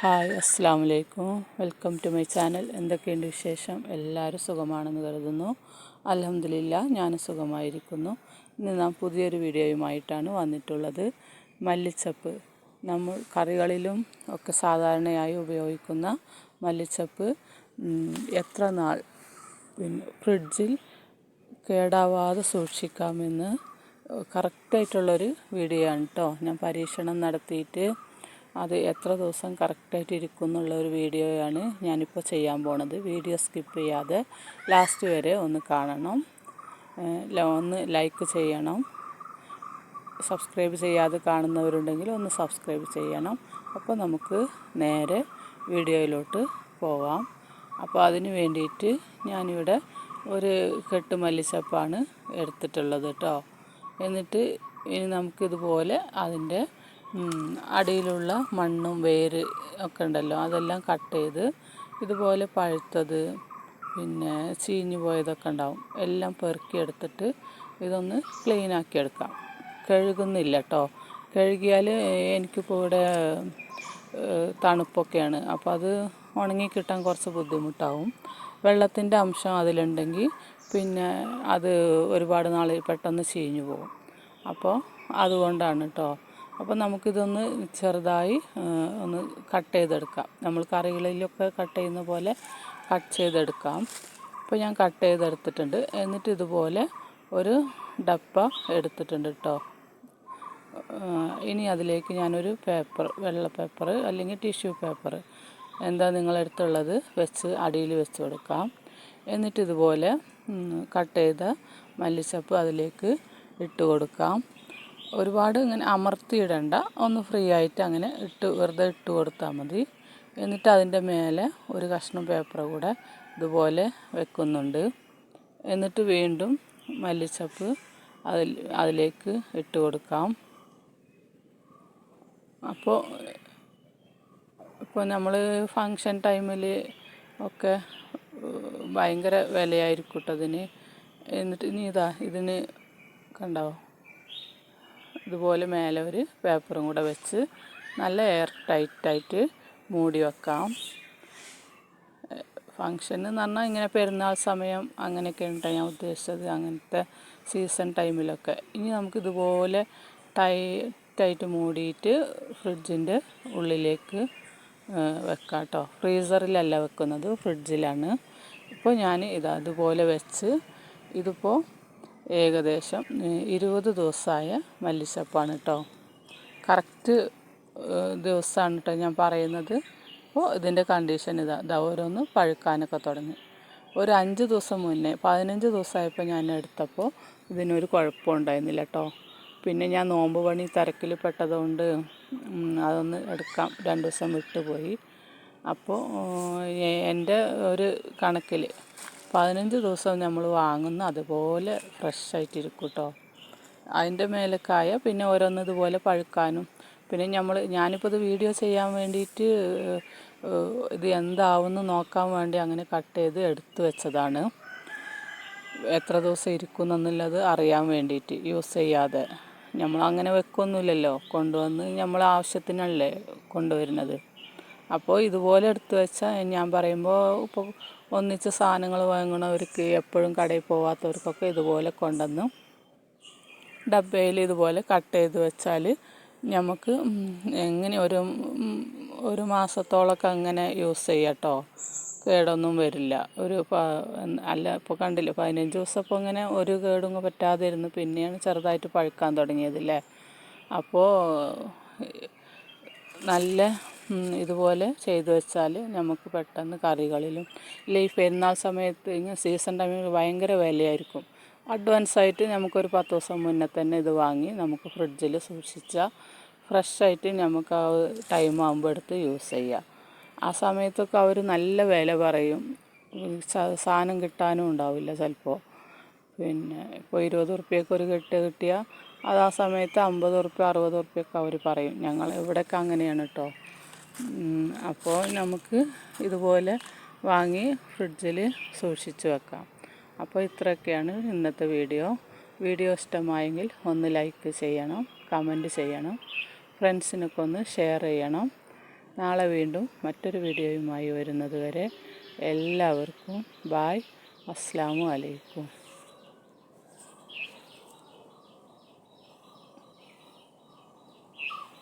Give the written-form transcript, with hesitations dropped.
Hi അസ്സലാമു welcome to my channel. എന്തൊക്കെയുണ്ട് വിശേഷം? എല്ലാവരും സുഖമാണെന്ന് കരുതുന്നു. അൽഹംദുലില്ലാ ഞാൻ സുഖമായിരിക്കുന്നു. ഇന്ന് നാം പുതിയൊരു വീഡിയോയുമായിട്ടാണ് വന്നിട്ടുള്ളത്. മല്ലിച്ചപ്പ് നമ്മൾ കറികളിലും ഒക്കെ സാധാരണയായി ഉപയോഗിക്കുന്ന മല്ലിച്ചപ്പ് എത്ര നാൾ ഫ്രിഡ്ജിൽ കേടാവാതെ സൂക്ഷിക്കാമെന്ന് കറക്റ്റായിട്ടുള്ളൊരു വീഡിയോ ആണ് കേട്ടോ. ഞാൻ പരീക്ഷണം നടത്തിയിട്ട് അത് എത്ര ദിവസം കറക്റ്റായിട്ട് ഇരിക്കും എന്നുള്ളൊരു വീഡിയോയാണ് ഞാനിപ്പോൾ ചെയ്യാൻ പോണത്. വീഡിയോ സ്കിപ്പ് ചെയ്യാതെ ലാസ്റ്റ് വരെ ഒന്ന് കാണണം. ഒന്ന് ലൈക്ക് ചെയ്യണം. സബ്സ്ക്രൈബ് ചെയ്യാതെ കാണുന്നവരുണ്ടെങ്കിൽ ഒന്ന് സബ്സ്ക്രൈബ് ചെയ്യണം. അപ്പോൾ നമുക്ക് നേരെ വീഡിയോയിലോട്ട് പോവാം. അപ്പോൾ അതിന് വേണ്ടിയിട്ട് ഞാനിവിടെ ഒരു കെട്ട് മല്ലിച്ചപ്പാണ് എടുത്തിട്ടുള്ളത് കേട്ടോ. എന്നിട്ട് ഇനി നമുക്കിതുപോലെ അതിൻ്റെ അടിയിലുള്ള മണ്ണും വേര് ഒക്കെ ഉണ്ടല്ലോ, അതെല്ലാം കട്ട് ചെയ്ത് ഇതുപോലെ പഴുത്തത് പിന്നെ ചീഞ്ഞു പോയതൊക്കെ ഉണ്ടാവും എല്ലാം പെറുക്കിയെടുത്തിട്ട് ഇതൊന്ന് ക്ലീനാക്കി എടുക്കാം. കഴുകുന്നില്ല കേട്ടോ. കഴുകിയാൽ എനിക്കിപ്പോൾ ഇവിടെ തണുപ്പൊക്കെയാണ്, അപ്പോൾ അത് ഉണങ്ങി കിട്ടാൻ കുറച്ച് ബുദ്ധിമുട്ടാവും. വെള്ളത്തിൻ്റെ അംശം അതിലുണ്ടെങ്കിൽ പിന്നെ അത് ഒരുപാട് നാൾ പെട്ടെന്ന് ചീഞ്ഞു പോകും. അപ്പോൾ അതുകൊണ്ടാണ് കേട്ടോ. അപ്പോൾ നമുക്കിതൊന്ന് ചെറുതായി ഒന്ന് കട്ട് ചെയ്തെടുക്കാം. നമ്മൾ കറികളിലൊക്കെ കട്ട് ചെയ്യുന്ന പോലെ കട്ട് ചെയ്തെടുക്കാം. അപ്പോൾ ഞാൻ കട്ട് ചെയ്തെടുത്തിട്ടുണ്ട്. എന്നിട്ട് ഇതുപോലെ ഒരു ഡപ്പ എടുത്തിട്ടുണ്ട് കേട്ടോ. ഇനി അതിലേക്ക് ഞാനൊരു പേപ്പർ, വെള്ള പേപ്പർ അല്ലെങ്കിൽ ടിഷ്യൂ പേപ്പർ എന്താ നിങ്ങളടുത്തുള്ളത് വെച്ച് അടിയിൽ വെച്ച് കൊടുക്കാം. എന്നിട്ട് ഇതുപോലെ കട്ട് ചെയ്ത മല്ലിച്ചപ്പ് അതിലേക്ക് ഇട്ട് കൊടുക്കാം. ഒരുപാട് ഇങ്ങനെ അമർത്തിയിടണ്ട, ഒന്ന് ഫ്രീ ആയിട്ട് അങ്ങനെ വെറുതെ ഇട്ട് കൊടുത്താൽ മതി. എന്നിട്ട് അതിൻ്റെ മേലെ ഒരു കഷ്ണം പേപ്പർ കൂടെ ഇതുപോലെ വെക്കുന്നുണ്ട്. എന്നിട്ട് വീണ്ടും മല്ലിച്ചപ്പ് അതിലേക്ക് ഇട്ട് കൊടുക്കാം. ഇപ്പോൾ നമ്മൾ ഫങ്ഷൻ ടൈമിൽ ഒക്കെ ഭയങ്കര വിലയായിരിക്കും കേട്ടോ അതിന്. എന്നിട്ട് ഇനി ഇതിന് കണ്ടോ, ഇതുപോലെ മേലെ ഒരു പേപ്പറും കൂടെ വെച്ച് നല്ല എയർ ടൈറ്റായിട്ട് മൂടി വെക്കാം. ഫങ്ഷൻ എന്ന് പറഞ്ഞാൽ ഇങ്ങനെ പെരുന്നാൾ സമയം അങ്ങനെയൊക്കെ ഉണ്ട് ഞാൻ ഉദ്ദേശിച്ചത്, അങ്ങനത്തെ സീസൺ ടൈമിലൊക്കെ. ഇനി നമുക്കിതുപോലെ ടൈറ്റായിട്ട് മൂടിയിട്ട് ഫ്രിഡ്ജിൻ്റെ ഉള്ളിലേക്ക് വെക്കാം കേട്ടോ. ഫ്രീസറിലല്ല വെക്കുന്നത്, ഫ്രിഡ്ജിലാണ്. ഇപ്പോൾ ഞാൻ അതുപോലെ വെച്ച് ഇതിപ്പോൾ ഏകദേശം 20 ദിവസമായ മല്ലിച്ചപ്പാണ് കേട്ടോ. കറക്റ്റ് ദിവസമാണ് കേട്ടോ ഞാൻ പറയുന്നത്. അപ്പോൾ ഇതിൻ്റെ കണ്ടീഷൻ ഇതാ ഓരോന്ന് പഴുക്കാനൊക്കെ തുടങ്ങി. ഒരു 5 ദിവസം മുന്നേ 15 ദിവസമായപ്പോൾ ഞാൻ എടുത്തപ്പോൾ ഇതിനൊരു കുഴപ്പമുണ്ടായിരുന്നില്ല കേട്ടോ. പിന്നെ ഞാൻ നോമ്പ് പണി തിരക്കിൽ പെട്ടതുകൊണ്ട് അതൊന്ന് എടുക്കാം 2 ദിവസം വിട്ടുപോയി. അപ്പോൾ എൻ്റെ ഒരു കണക്കിൽ 15 ദിവസം നമ്മൾ വാങ്ങുന്ന അതുപോലെ ഫ്രഷായിട്ടിരിക്കും കേട്ടോ. അതിൻ്റെ മേലേക്കായ പിന്നെ ഓരോന്ന് ഇതുപോലെ പഴുക്കാനും പിന്നെ ഞാനിപ്പോൾ ഇത് വീഡിയോ ചെയ്യാൻ വേണ്ടിയിട്ട് ഇത് എന്താവുമെന്ന് നോക്കാൻ വേണ്ടി അങ്ങനെ കട്ട് ചെയ്ത് എടുത്തു വെച്ചതാണ്. എത്ര ദിവസം ഇരിക്കും എന്നുള്ളത് അറിയാൻ വേണ്ടിയിട്ട്, യൂസ് ചെയ്യാതെ. നമ്മൾ അങ്ങനെ വെക്കൊന്നുമില്ലല്ലോ, കൊണ്ടുവന്ന് നമ്മൾ ആവശ്യത്തിനല്ലേ കൊണ്ടുവരുന്നത്. അപ്പോൾ ഇതുപോലെ എടുത്തു വെച്ചാൽ ഞാൻ പറയുമ്പോൾ ഇപ്പോൾ ഒന്നിച്ച് സാധനങ്ങൾ വാങ്ങണവർക്ക്, എപ്പോഴും കടയിൽ പോകാത്തവർക്കൊക്കെ ഇതുപോലെ കൊണ്ടുവന്ന് ഡബ്ബയിൽ ഇതുപോലെ കട്ട് ചെയ്ത് വെച്ചാൽ നമുക്ക് എങ്ങനെ ഒരു മാസത്തോളമൊക്കെ അങ്ങനെ യൂസ് ചെയ്യാം കേട്ടോ. കേടൊന്നും വരില്ല. ഇപ്പോൾ കണ്ടില്ലേ 15 ദിവസം ഇപ്പോൾ ഇങ്ങനെ ഒരു കേടും പറ്റാതെ ഇരുന്ന് പിന്നെയാണ് ചെറുതായിട്ട് പഴുക്കാൻ തുടങ്ങിയതല്ലേ. അപ്പോൾ നല്ല ഇതുപോലെ ചെയ്തു വെച്ചാൽ നമുക്ക് പെട്ടെന്ന് കറികളിലും ഈ പെരുന്നാൾ സമയത്ത് ഇങ്ങനെ സീസൺ ടൈമിൽ ഭയങ്കര വിലയായിരിക്കും. അഡ്വാൻസായിട്ട് നമുക്കൊരു 10 ദിവസം മുന്നേ തന്നെ ഇത് വാങ്ങി നമുക്ക് ഫ്രിഡ്ജിൽ സൂക്ഷിച്ചാൽ ഫ്രഷായിട്ട് നമുക്ക് ആ ടൈം ആകുമ്പോൾ എടുത്ത് യൂസ് ചെയ്യാം. ആ സമയത്തൊക്കെ അവർ നല്ല വില പറയും, സാധനം കിട്ടാനും ഉണ്ടാവില്ല ചിലപ്പോൾ. പിന്നെ ഇപ്പോൾ 20 ഉറുപ്പ്യക്ക് ഒരു കെട്ട് കിട്ടിയാൽ അത് ആ സമയത്ത് 50 ഉറുപ്പ്യ 60 ഉറുപ്പ്യൊക്കെ അവർ പറയും. ഞങ്ങൾ ഇവിടെയൊക്കെ അങ്ങനെയാണ് കേട്ടോ. അപ്പോൾ നമുക്ക് ഇതുപോലെ വാങ്ങി ഫ്രിഡ്ജിൽ സൂക്ഷിച്ച് വെക്കാം. അപ്പോൾ ഇത്രയൊക്കെയാണ് ഇന്നത്തെ വീഡിയോ ഇഷ്ടമായെങ്കിൽ ഒന്ന് ലൈക്ക് ചെയ്യണം, കമൻറ്റ് ചെയ്യണം, ഫ്രണ്ട്സിനൊക്കെ ഒന്ന് ഷെയർ ചെയ്യണം. നാളെ വീണ്ടും മറ്റൊരു വീഡിയോയുമായി വരുന്നത് വരെ എല്ലാവർക്കും ബായ്. അസ്സലാമു അലൈക്കും.